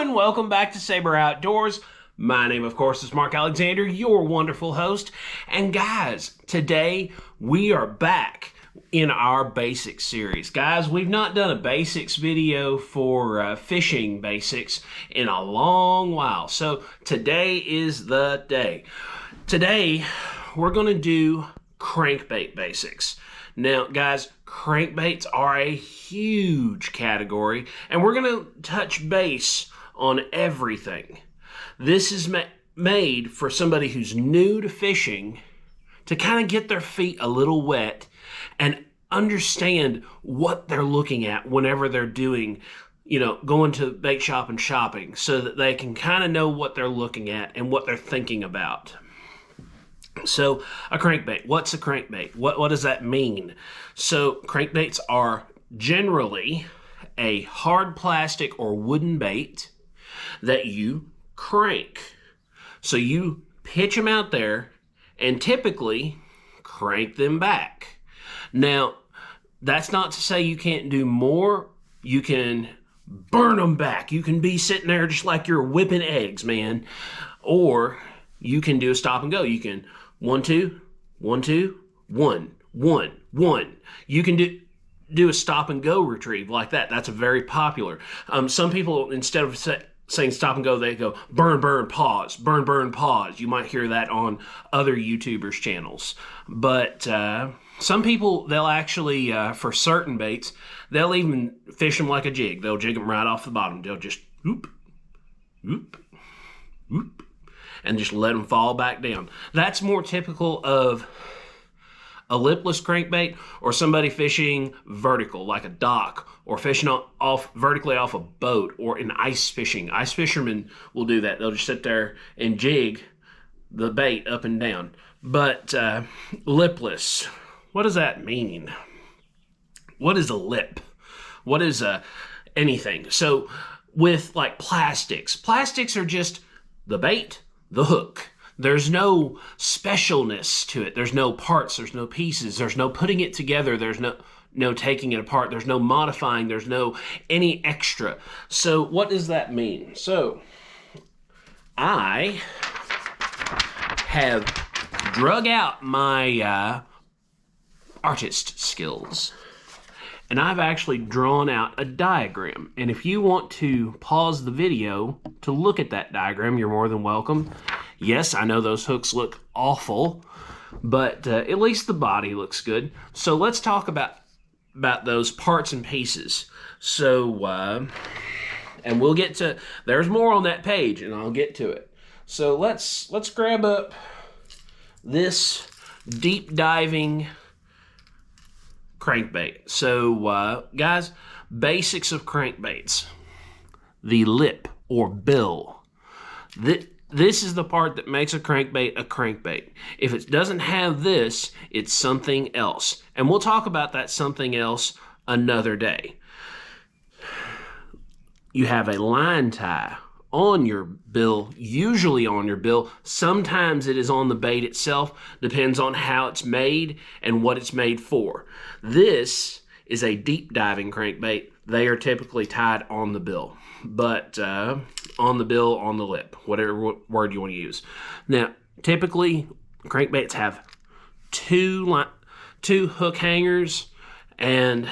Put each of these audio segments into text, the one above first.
everyone, welcome back to Saber Outdoors. My name, of course, is Mark Alexander, your wonderful host. And guys, today we are back in our basics series. Guys, we've not done a basics video for fishing basics in a long while. So today is the day. Today, we're going to do crankbait basics. Now, guys, crankbaits are a huge category, and we're going to touch base on everything. This is made for somebody who's new to fishing to kind of get their feet a little wet and understand what they're looking at whenever they're doing, going to bait shop and shopping, so that they can kind of know what they're looking at and what they're thinking about. So, a crankbait. What's a crankbait? What does that mean? So, crankbaits are generally a hard plastic or wooden bait that you crank. So, you pitch them out there and typically crank them back. Now, that's not to say you can't do more. You can burn them back. You can be sitting there just like you're whipping eggs, man. Or you can do a stop and go. You can 1, 2, 1, 2, 1, 1, 1. You can do a stop and go retrieve like that. That's a very popular. Some people, instead of saying stop and go, they go burn, burn, pause, burn, burn, pause. You might hear that on other YouTubers' channels. But some people, they'll actually, for certain baits, they'll even fish them like a jig. They'll jig them right off the bottom. They'll just whoop, whoop, whoop, and just let them fall back down. That's more typical of a lipless crankbait or somebody fishing vertical like a dock, or fishing vertically off a boat, or in ice fishing. Ice fishermen will do that. They'll just sit there and jig the bait up and down. But lipless, what does that mean? What is a lip? What is anything? So with like plastics are just the bait, the hook. There's no specialness to it. There's no parts. There's no pieces. There's no putting it together. There's no taking it apart. There's no modifying. There's no any extra. So what does that mean? So I have drug out my artist skills, and I've actually drawn out a diagram. And if you want to pause the video to look at that diagram, you're more than welcome. Yes, I know those hooks look awful, but at least the body looks good. So let's talk about those parts and pieces. So, and we'll get to, there's more on that page, and I'll get to it. So let's grab up this deep diving crankbait. So, guys, basics of crankbaits. The lip or bill. This is the part that makes a crankbait a crankbait. If it doesn't have this, it's something else. And we'll talk about that something else another day. You have a line tie on your bill, usually on your bill. Sometimes it is on the bait itself. Depends on how it's made and what it's made for. This is a deep diving crankbait. They are typically tied on the bill, but on the bill, on the lip, whatever word you want to use. Now, typically, crankbaits have two hook hangers and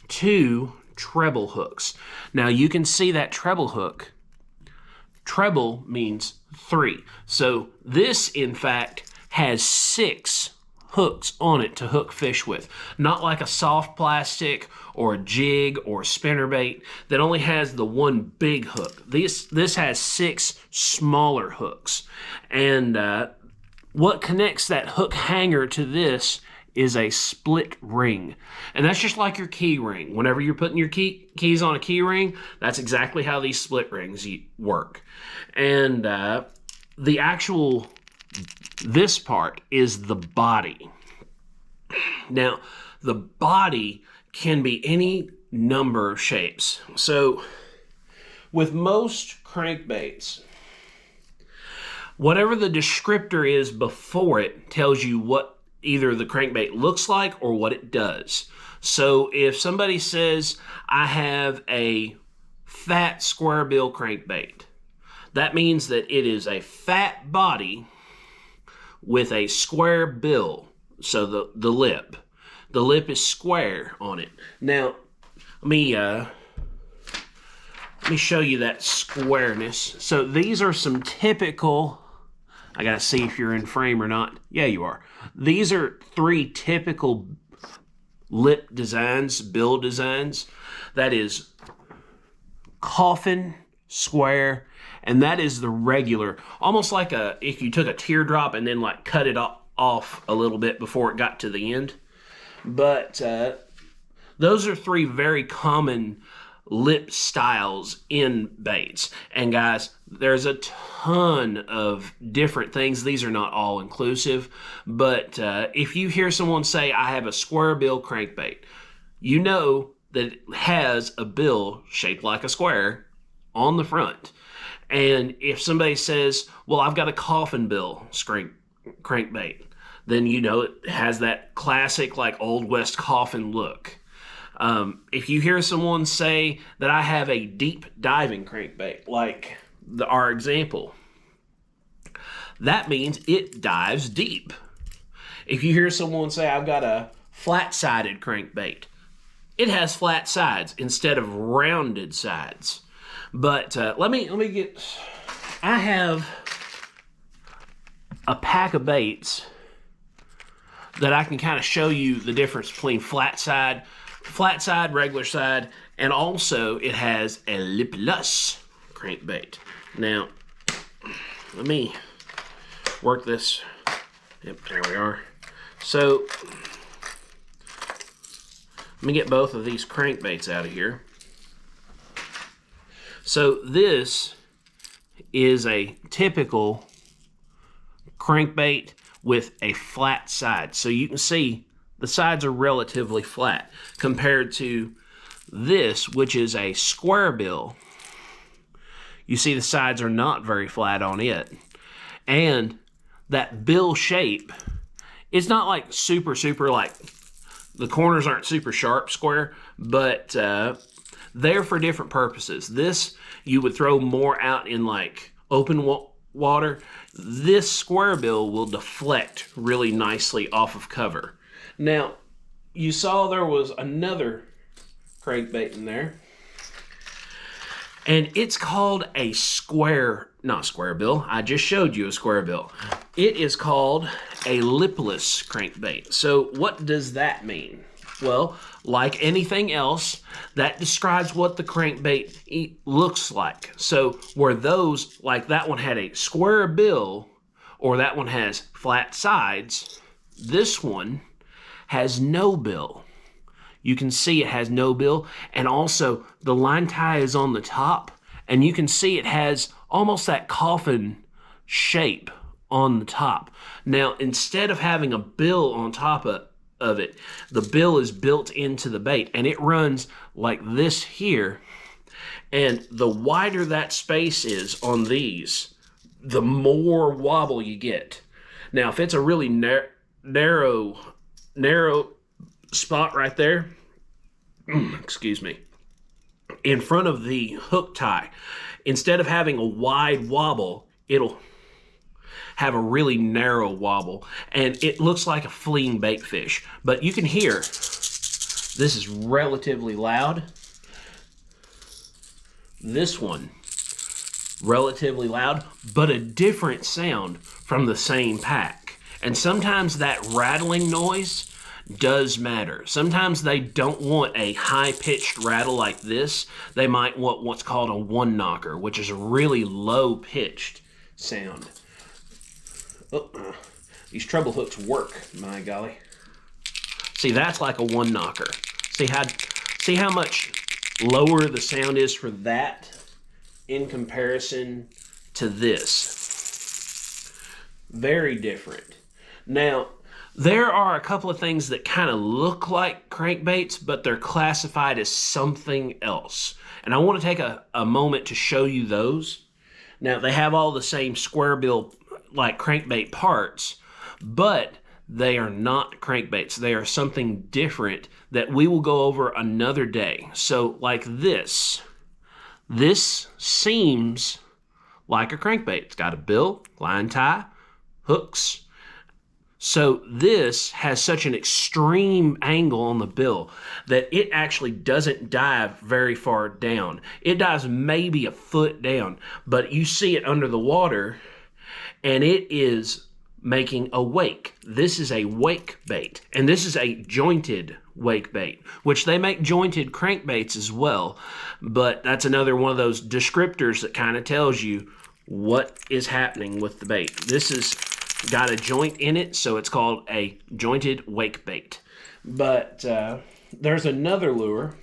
2 treble hooks. Now, you can see that treble hook. Treble means 3. So this, in fact, has 6 hooks on it to hook fish with. Not like a soft plastic or a jig or a spinnerbait that only has the one big hook. This has 6 smaller hooks. And what connects that hook hanger to this is a split ring. And that's just like your key ring. Whenever you're putting your keys on a key ring, that's exactly how these split rings work. And this part is the body. Now, the body can be any number of shapes. So, with most crankbaits, whatever the descriptor is before it tells you what either the crankbait looks like or what it does. So, if somebody says, I have a fat square bill crankbait. That means that it is a fat body with a square bill. So the lip is square on it. Now, let me show you that squareness. So these are some typical, I gotta see if you're in frame or not. Yeah, you are. These are 3 typical lip designs, bill designs. That is coffin, square, and that is the regular, almost like if you took a teardrop and then like cut it off a little bit before it got to the end. But those are 3 very common lip styles in baits. And guys, there's a ton of different things. These are not all inclusive, but if you hear someone say, I have a square bill crankbait, you know that it has a bill shaped like a square on the front. And if somebody says, well, I've got a coffin bill crankbait, then you know it has that classic like Old West coffin look. If you hear someone say that I have a deep diving crankbait, like our example, that means it dives deep. If you hear someone say I've got a flat-sided crankbait, it has flat sides instead of rounded sides. But let me get, I have a pack of baits that I can kind of show you the difference between flat side, regular side, and also it has a lipless crankbait. Now, let me work this. Yep, there we are. So, let me get both of these crankbaits out of here. So this is a typical crankbait with a flat side. So you can see the sides are relatively flat compared to this, which is a square bill. You see the sides are not very flat on it. And that bill shape, it's not like super like, the corners aren't super sharp square, but they're for different purposes. This, you would throw more out in like open water. This square bill will deflect really nicely off of cover. Now, you saw there was another crankbait in there, and it's called a not square bill. I just showed you a square bill. It is called a lipless crankbait. So what does that mean? Well, like anything else, that describes what the crankbait looks like. So where those, like that one had a square bill, or that one has flat sides, this one has no bill. You can see it has no bill, and also the line tie is on the top, and you can see it has almost that coffin shape on the top. Now, instead of having a bill on top of it, the bill is built into the bait, and it runs like this here. And the wider that space is on these, the more wobble you get. Now, if it's a really narrow spot right there, excuse me, in front of the hook tie, instead of having a wide wobble, it'll have a really narrow wobble, and it looks like a fleeing bait fish. But you can hear this is relatively loud. This one, relatively loud, but a different sound from the same pack. And sometimes that rattling noise does matter. Sometimes they don't want a high-pitched rattle like this. They might want what's called a one knocker, which is a really low-pitched sound. Oh, these treble hooks work, my golly. See, that's like a one knocker. See how much lower the sound is for that in comparison to this. Very different. Now, there are a couple of things that kind of look like crankbaits, but they're classified as something else. And I want to take a moment to show you those. Now, they have all the same square bill like crankbait parts, but they are not crankbaits. They are something different that we will go over another day. So like this This seems like a crankbait. It's got a bill, line tie, hooks. So this has such an extreme angle on the bill that it actually doesn't dive very far down. It dives maybe a foot down, but you see it under the water and it is making a wake. This is a wake bait, and this is a jointed wake bait, which they make jointed crankbaits as well, but that's another one of those descriptors that kind of tells you what is happening with the bait. This is got a joint in it, so it's called a jointed wake bait. But there's another lure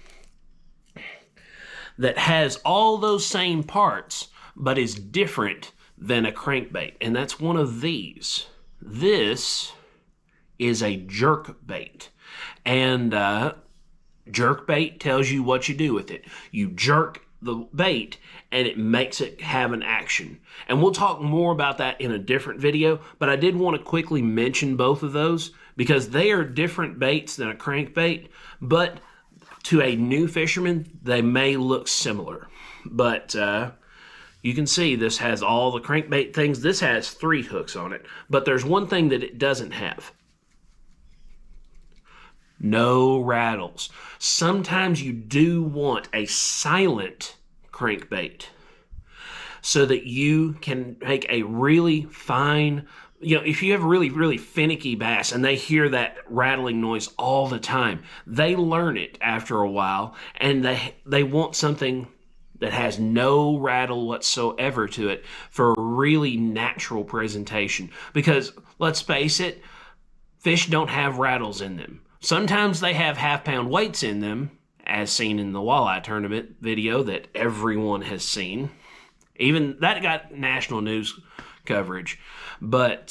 that has all those same parts, but is different than a crankbait, and that's one of these. This is a jerk bait, and jerk bait tells you what you do with it. You jerk the bait and it makes it have an action, and we'll talk more about that in a different video, but I did want to quickly mention both of those because they are different baits than a crankbait, but to a new fisherman they may look similar. But you can see this has all the crankbait things. This has 3 hooks on it, but there's one thing that it doesn't have. No rattles. Sometimes you do want a silent crankbait so that you can make a really fine, if you have really finicky bass and they hear that rattling noise all the time, they learn it after a while, and they want something that has no rattle whatsoever to it for a really natural presentation. Because let's face it, fish don't have rattles in them. Sometimes they have half-pound weights in them, as seen in the walleye tournament video that everyone has seen. Even that got national news coverage. But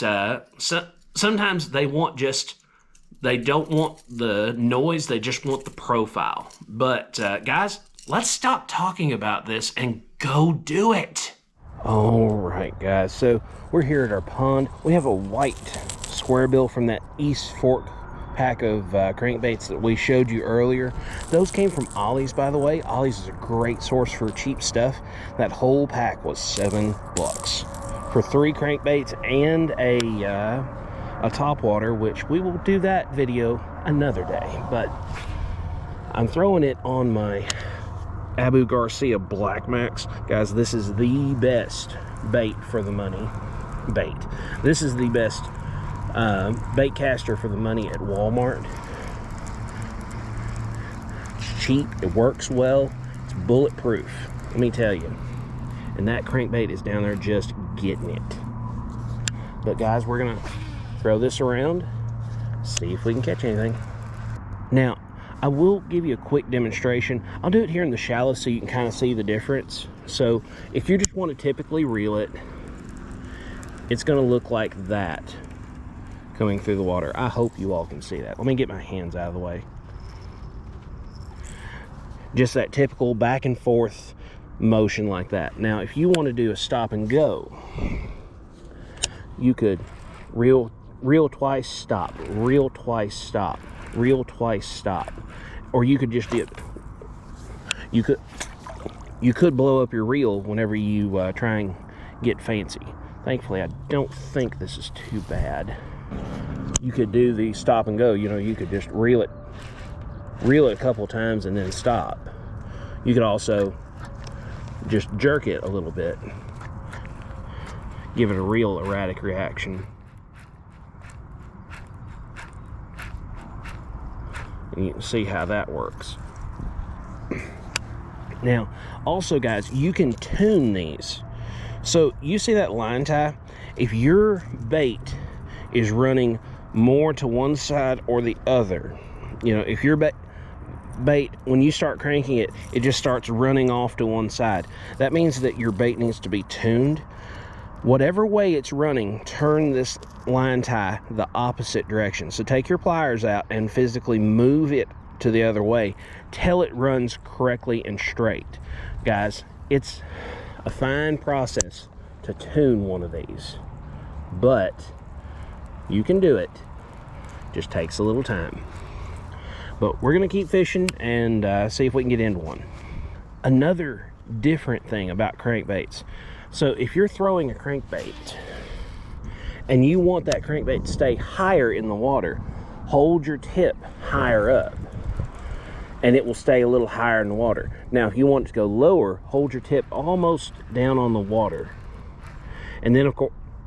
sometimes they don't want the noise, they just want the profile. But guys, let's stop talking about this and go do it. All right, guys, so we're here at our pond. We have a white square bill from that East Fork pack of crankbaits that we showed you earlier. Those came from Ollie's, by the way. Ollie's is a great source for cheap stuff. That whole pack was $7 for 3 crankbaits and a topwater, which we will do that video another day. But I'm throwing it on my Abu Garcia Black Max. Guys, this is the best bait for the money bait. This is the best bait caster for the money at Walmart. It's cheap, it works well, it's bulletproof, let me tell you. And that crankbait is down there just getting it. But guys, we're gonna throw this around, see if we can catch anything. Now, I will give you a quick demonstration. I'll do it here in the shallow so you can kind of see the difference. So if you just want to typically reel it, it's going to look like that coming through the water. I hope you all can see that. Let me get my hands out of the way. Just that typical back and forth motion like that. Now, if you want to do a stop and go, you could reel twice, stop, reel twice, stop, reel twice, stop. Or you could just get, you could blow up your reel whenever you try and get fancy. Thankfully, I don't think this is too bad. You could do the stop and go. You could just reel it a couple times and then stop. You could also just jerk it a little bit, give it a real erratic reaction. And you can see how that works. Now, also guys, you can tune these. So you see that line tie? If your bait is running more to one side or the other, if your bait, when you start cranking it, it just starts running off to one side, that means that your bait needs to be tuned. Whatever way it's running, turn this line tie the opposite direction. So take your pliers out and physically move it to the other way till it runs correctly and straight. Guys, it's a fine process to tune one of these, but you can do it. Just takes a little time. But we're gonna keep fishing and see if we can get into one. Another different thing about crankbaits. So if you're throwing a crankbait and you want that crankbait to stay higher in the water, hold your tip higher up and it will stay a little higher in the water. Now, if you want it to go lower, hold your tip almost down on the water. And then of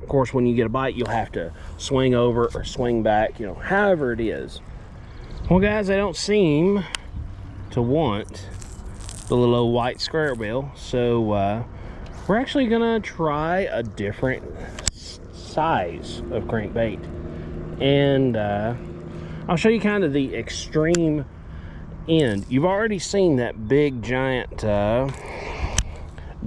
course, when you get a bite, you'll have to swing over or swing back, you know, however it is. Well, guys, they don't seem to want the little old white square bill, so we're actually gonna try a different size of crankbait, and I'll show you kind of the extreme end. You've already seen that big giant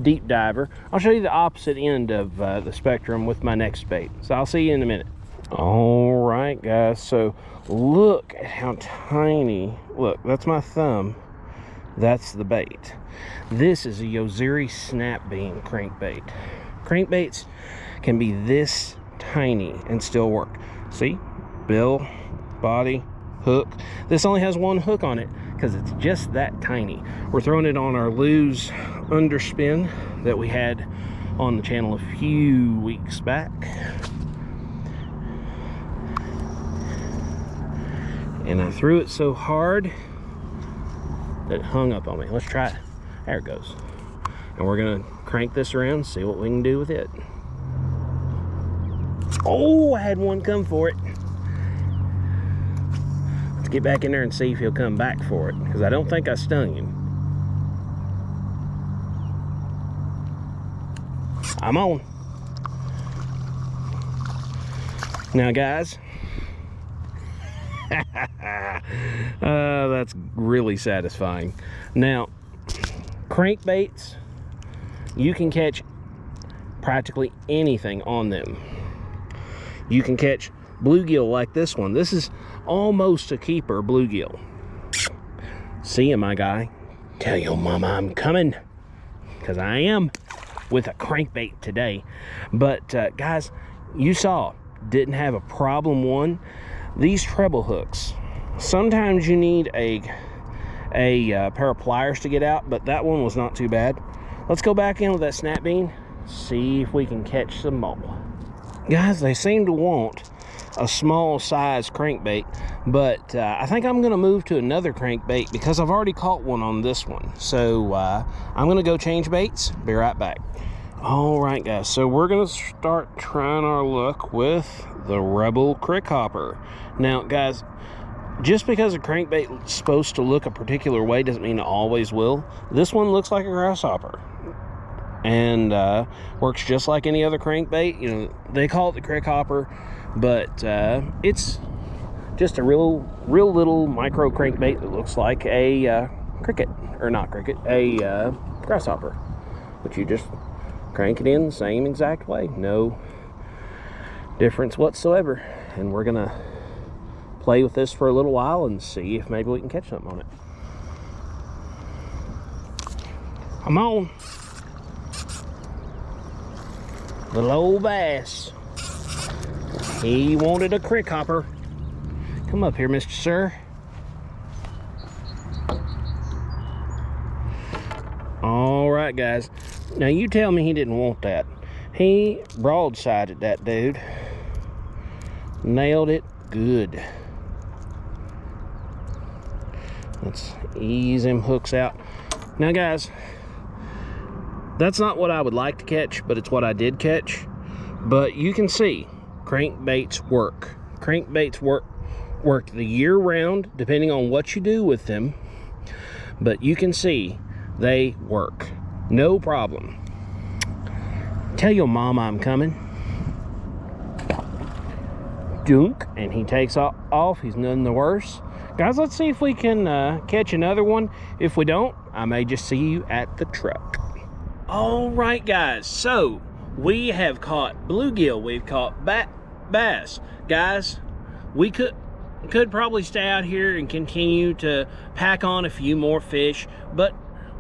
deep diver. I'll show you the opposite end of the spectrum with my next bait, so I'll see you in a minute. All right, guys, so look at how tiny. Look, that's my thumb. That's the bait. This is a Yozuri snap beam crankbait. Crankbaits can be this tiny and still work. See, bill, body, hook. This only has one hook on it because it's just that tiny. We're throwing it on our Lose underspin that we had on the channel a few weeks back. And I threw it so hard that it hung up on me. Let's try it. There it goes. And we're gonna crank this around, see what we can do with it. Oh, I had one come for it. Let's get back in there and see if he'll come back for it, because I don't think I stung him. I'm on. Now, guys, that's really satisfying. Now, crankbaits, you can catch practically anything on them. You can catch bluegill like this one. This is almost a keeper bluegill. See ya, my guy. Tell your mama I'm coming, because I am with a crankbait today. But guys, you saw, didn't have a problem one. These treble hooks, sometimes you need a pair of pliers to get out, but that one was not too bad. Let's go back in with that snap bean, see if we can catch some more. Guys, they seem to want a small size crankbait, but I think I'm gonna move to another crankbait because I've already caught one on this one. So I'm gonna go change baits, be right back. All right, guys, so we're gonna start trying our luck with the Rebel Crick Hopper. Now, guys, just because a crankbait is supposed to look a particular way doesn't mean it always will. This one looks like a grasshopper and works just like any other crankbait. You know, they call it the Crick Hopper, but it's just a real little micro crankbait that looks like a cricket, or not cricket, a grasshopper, but you just crank it in the same exact way, no difference whatsoever. And we're gonna play with this for a little while and see if maybe we can catch something on it. I'm on. Little old bass. He wanted a crick hopper. Come up here, Mr. Sir. All right, guys. Now you tell me he didn't want that. He broadsided that dude. Nailed it good. Let's ease them hooks out. Now, guys, that's not what I would like to catch, but it's what I did catch. But you can see crankbaits work. Crankbaits work the year round, depending on what you do with them. But you can see they work. No problem. Tell your mama I'm coming. Dunk, and he takes off. He's none the worse. Guys, let's see if we can catch another one. If we don't, I may just see you at the truck. All right, guys, so we have caught bluegill, we've caught bass. Guys, we could probably stay out here and continue to pack on a few more fish, but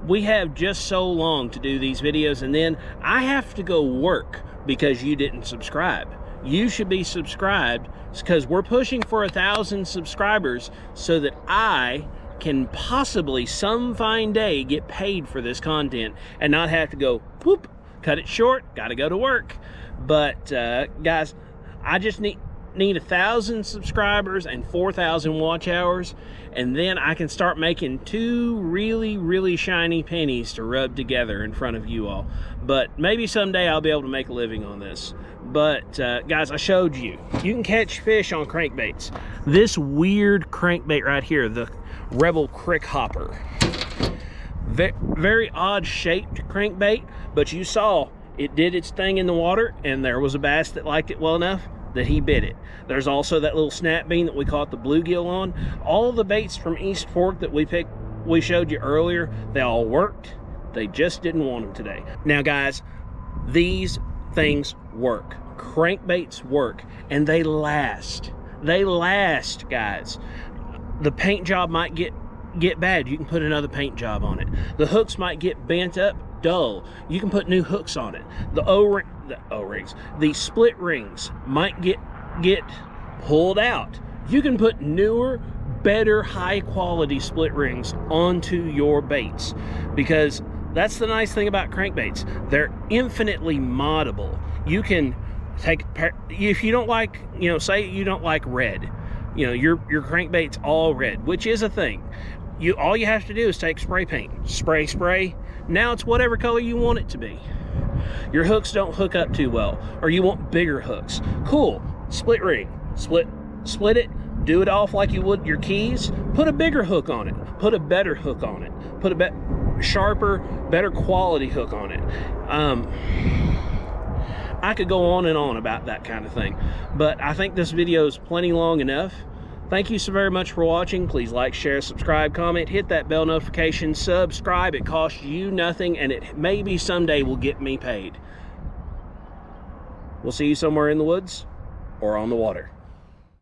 we have just so long to do these videos, and then I have to go work because you didn't subscribe. You should be subscribed, because we're pushing for 1,000 subscribers so that I can possibly some fine day get paid for this content and not have to go, whoop, cut it short, gotta go to work. But guys, I just need 1,000 subscribers and 4,000 watch hours, and then I can start making 2 really shiny pennies to rub together in front of you all. But maybe someday I'll be able to make a living on this. But guys, I showed you can catch fish on crankbaits. This weird crankbait right here, the Rebel Crick Hopper, very odd shaped crankbait, but you saw it did its thing in the water, and there was a bass that liked it well enough that he bit it. There's also that little snap bean that we caught the bluegill on. All the baits from East Fork that we showed you earlier, they all worked. They just didn't want them today. Now guys, these things work. Crankbaits work, and they last. They last, guys. The paint job might get bad. You can put another paint job on it. The hooks might get bent up, dull. You can put new hooks on it. The O-rings, the split rings might get pulled out. You can put newer, better, high quality split rings onto your baits, because that's the nice thing about crankbaits. They're infinitely moddable. You can take, if you don't like, say you don't like red, your crankbait's all red, which is a thing. All you have to do is take spray paint, spray. Now it's whatever color you want it to be. Your hooks don't hook up too well, or you want bigger hooks. Cool, split ring, split it, do it off like you would your keys. Put a bigger hook on it, put a better hook on it, put a sharper, better quality hook on it. I could go on and on about that kind of thing, but I think this video is plenty long enough. Thank you so very much for watching. Please like, share, subscribe, comment, hit that bell notification, subscribe. It costs you nothing, and it maybe someday will get me paid. We'll see you somewhere in the woods or on the water.